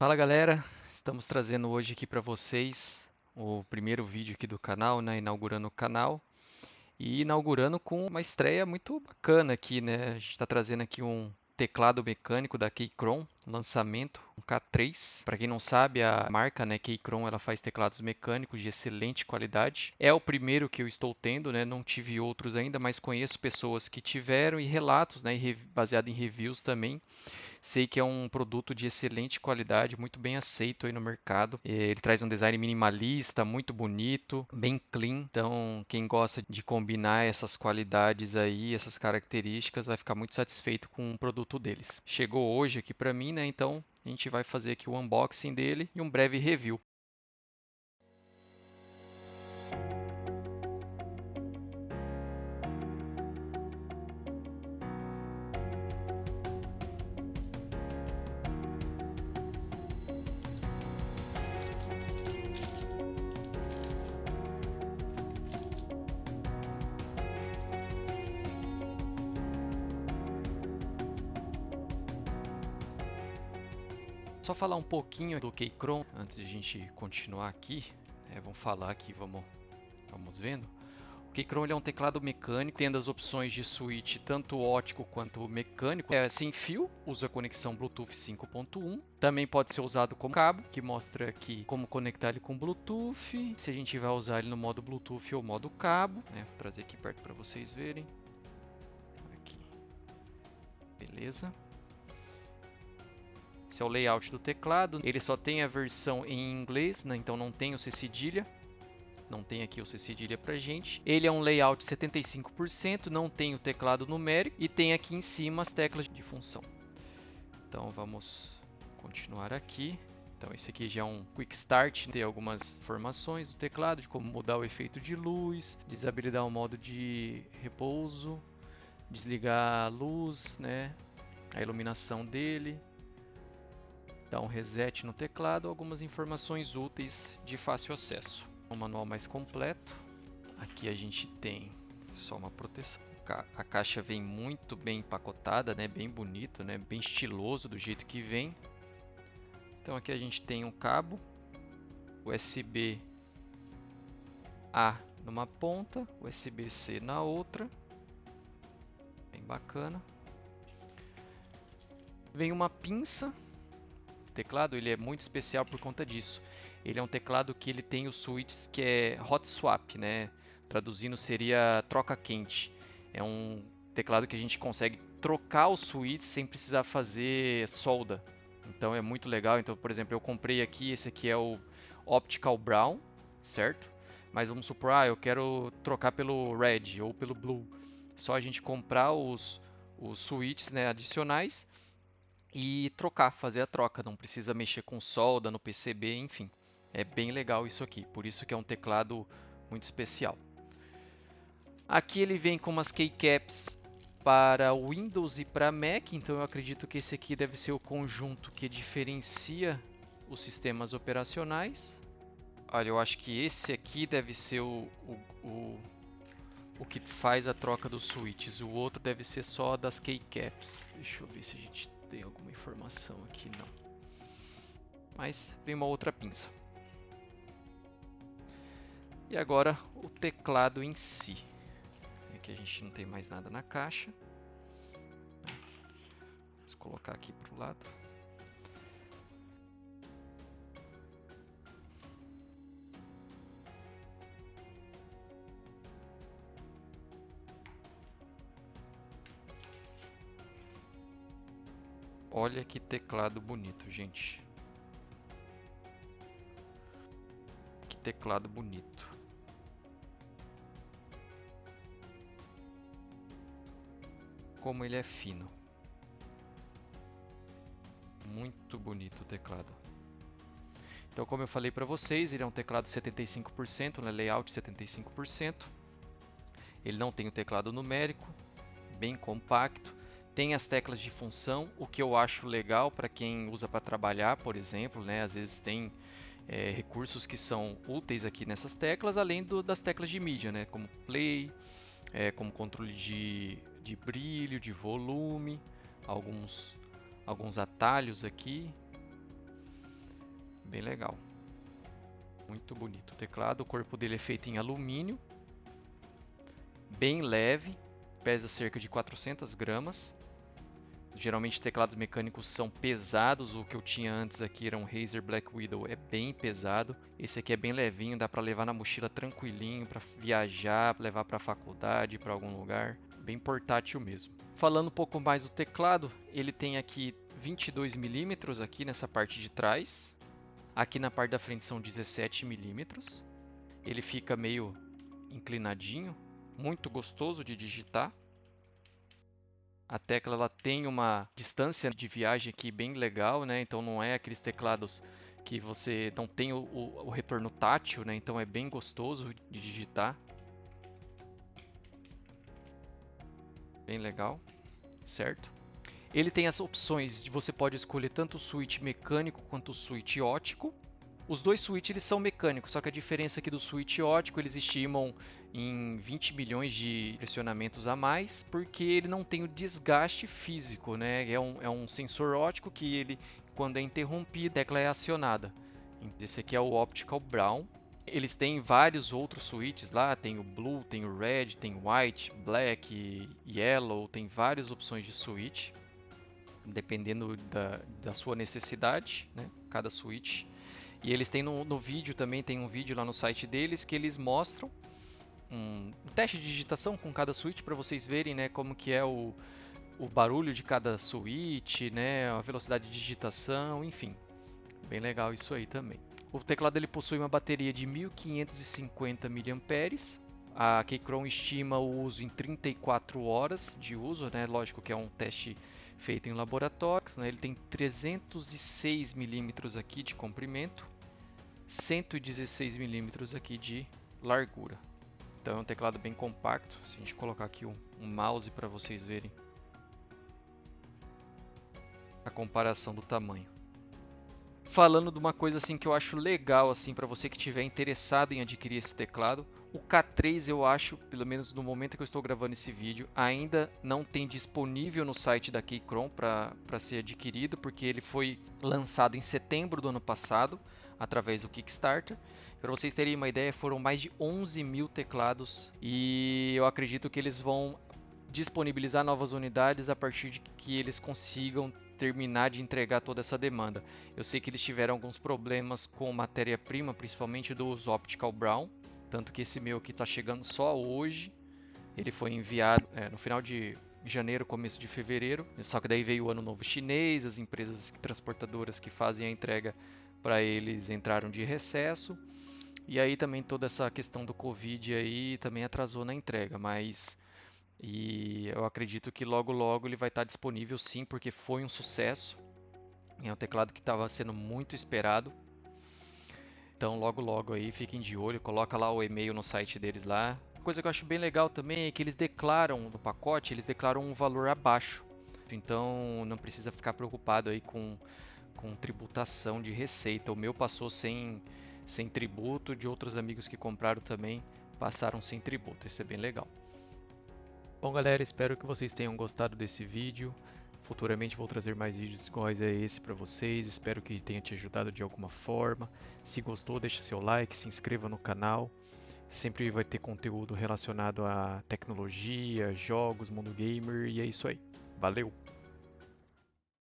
Fala galera, estamos trazendo hoje aqui para vocês o primeiro vídeo aqui do canal, né, inaugurando o canal e inaugurando com uma estreia muito bacana aqui, né? A gente está trazendo aqui um teclado mecânico da Keychron, lançamento, um K3. Para quem não sabe, a marca, né, Keychron, ela faz teclados mecânicos de excelente qualidade. É o primeiro que eu estou tendo, né? Não tive outros ainda, mas conheço pessoas que tiveram e relatos, né, baseado em reviews também. Sei que é um produto de excelente qualidade, muito bem aceito aí no mercado. Ele traz um design minimalista, muito bonito, bem clean. Então, quem gosta de combinar essas qualidades aí, essas características, vai ficar muito satisfeito com o produto deles. Chegou hoje aqui para mim, né? Então, a gente vai fazer aqui o unboxing dele e um breve review. Só falar um pouquinho do Keychron antes de a gente continuar aqui. Vamos falar aqui, vamos vendo. O Keychron é um teclado mecânico, tendo as opções de switch tanto óptico quanto mecânico. É sem fio, usa conexão Bluetooth 5.1. Também pode ser usado como cabo, que mostra aqui como conectar ele com Bluetooth. Se a gente vai usar ele no modo Bluetooth ou modo cabo, né? Vou trazer aqui perto para vocês verem. Aqui, beleza. Esse é o layout do teclado. Ele só tem a versão em inglês, né? Então não tem o C cedilha. Não tem aqui o C cedilha pra gente. Ele é um layout 75%, não tem o teclado numérico e tem aqui em cima as teclas de função. Então vamos continuar aqui. Então esse aqui já é um Quick Start, tem algumas informações do teclado, de como mudar o efeito de luz, desabilitar o modo de repouso, desligar a luz, né? A iluminação dele, dar um reset no teclado, algumas informações úteis de fácil acesso. Um manual mais completo. Aqui a gente tem só uma proteção. A caixa vem muito bem empacotada, né? Bem bonito, né? Bem estiloso do jeito que vem. Então aqui a gente tem um cabo USB-A numa ponta, USB-C na outra. Bem bacana. Vem uma pinça. O teclado ele é muito especial por conta disso. Ele é um teclado que ele tem os switches que é hot swap, né? Traduzindo seria troca quente. É um teclado que a gente consegue trocar os switches sem precisar fazer solda. Então é muito legal. Então, por exemplo, eu comprei aqui, esse aqui é o Optical Brown, certo? Mas vamos supor, eu quero trocar pelo Red ou pelo Blue. Só a gente comprar os switches, né, adicionais e trocar, fazer a troca. Não precisa mexer com solda no PCB, enfim. É bem legal isso aqui, por isso que é um teclado muito especial. Aqui ele vem com umas keycaps para Windows e para Mac, então eu acredito que esse aqui deve ser o conjunto que diferencia os sistemas operacionais. Olha, eu acho que esse aqui deve ser o que faz a troca dos switches, o outro deve ser só das keycaps. Deixa eu ver se a gente tem alguma informação aqui, não. Mas vem uma outra pinça. E agora o teclado em si. Aqui a gente não tem mais nada na caixa. Vamos colocar aqui para o lado. Olha que teclado bonito, gente. Que teclado bonito. Como ele é fino. Muito bonito o teclado. Então, como eu falei para vocês, ele é um teclado 75%, né? Layout 75%. Ele não tem o teclado numérico, bem compacto. Tem as teclas de função, o que eu acho legal para quem usa para trabalhar, por exemplo, né? Às vezes tem recursos que são úteis aqui nessas teclas, além das teclas de mídia, né? Como play, como controle de brilho, de volume, alguns atalhos aqui. bem legal. Muito bonito o teclado. O corpo dele é feito em alumínio, bem leve, pesa cerca de 400 gramas. Geralmente teclados mecânicos são pesados, o que eu tinha antes aqui era um Razer Black Widow, é bem pesado. Esse aqui é bem levinho, dá para levar na mochila tranquilinho, para viajar, levar para a faculdade, para algum lugar, bem portátil mesmo. Falando um pouco mais do teclado, ele tem aqui 22 milímetros aqui nessa parte de trás. Aqui na parte da frente são 17 milímetros. Ele fica meio inclinadinho, muito gostoso de digitar. A tecla ela tem uma distância de viagem aqui bem legal, né? Então não é aqueles teclados que você não tem o retorno tátil, né? Então é bem gostoso de digitar. Bem legal, certo? Ele tem as opções de você pode escolher tanto o switch mecânico quanto o switch óptico. Os dois switches eles são mecânicos, só que a diferença aqui do switch óptico eles estimam em 20 milhões de pressionamentos a mais, porque ele não tem o desgaste físico, né? É um sensor óptico que ele, quando é interrompido, a tecla é acionada. Esse aqui é o Optical Brown. Eles têm vários outros switches lá, tem o Blue, tem o Red, tem o White, Black, Yellow, tem várias opções de switch, dependendo da sua necessidade, né? Cada switch. E eles têm no vídeo também, tem um vídeo lá no site deles que eles mostram um teste de digitação com cada switch para vocês verem, né, como que é o barulho de cada switch, né, a velocidade de digitação, enfim. Bem legal isso aí também. O teclado ele possui uma bateria de 1550 mAh. A Keychron estima o uso em 34 horas de uso, né? Lógico que é um teste feito em laboratório, né? Ele tem 306 milímetros aqui de comprimento, 116 milímetros aqui de largura. Então é um teclado bem compacto. Se a gente colocar aqui um mouse para vocês verem a comparação do tamanho. Falando de uma coisa assim que eu acho legal assim para você que estiver interessado em adquirir esse teclado, o K3 eu acho, pelo menos no momento que eu estou gravando esse vídeo, ainda não tem disponível no site da Keychron para ser adquirido, porque ele foi lançado em setembro do ano passado através do Kickstarter. Para vocês terem uma ideia, foram mais de 11 mil teclados e eu acredito que eles vão disponibilizar novas unidades a partir de que eles consigam terminar de entregar toda essa demanda. Eu sei que eles tiveram alguns problemas com matéria-prima, principalmente dos Optical Brown, tanto que esse meu aqui está chegando só hoje. Ele foi enviado no final de janeiro, começo de fevereiro, só que daí veio o ano novo chinês, as empresas transportadoras que fazem a entrega para eles entraram de recesso, e aí também toda essa questão do Covid aí também atrasou na entrega, mas eu acredito que logo logo ele vai estar disponível sim, porque foi um sucesso. É um teclado que estava sendo muito esperado. Então logo logo aí fiquem de olho, coloca lá o e-mail no site deles lá. Coisa que eu acho bem legal também é que eles declaram no pacote, eles declaram um valor abaixo. Então não precisa ficar preocupado aí com tributação de receita. O meu passou sem tributo, de outros amigos que compraram também passaram sem tributo. Isso é bem legal. Bom galera, espero que vocês tenham gostado desse vídeo. Futuramente vou trazer mais vídeos iguais a esse para vocês. Espero que tenha te ajudado de alguma forma. Se gostou, deixe seu like, se inscreva no canal. Sempre vai ter conteúdo relacionado a tecnologia, jogos, mundo gamer e é isso aí. Valeu!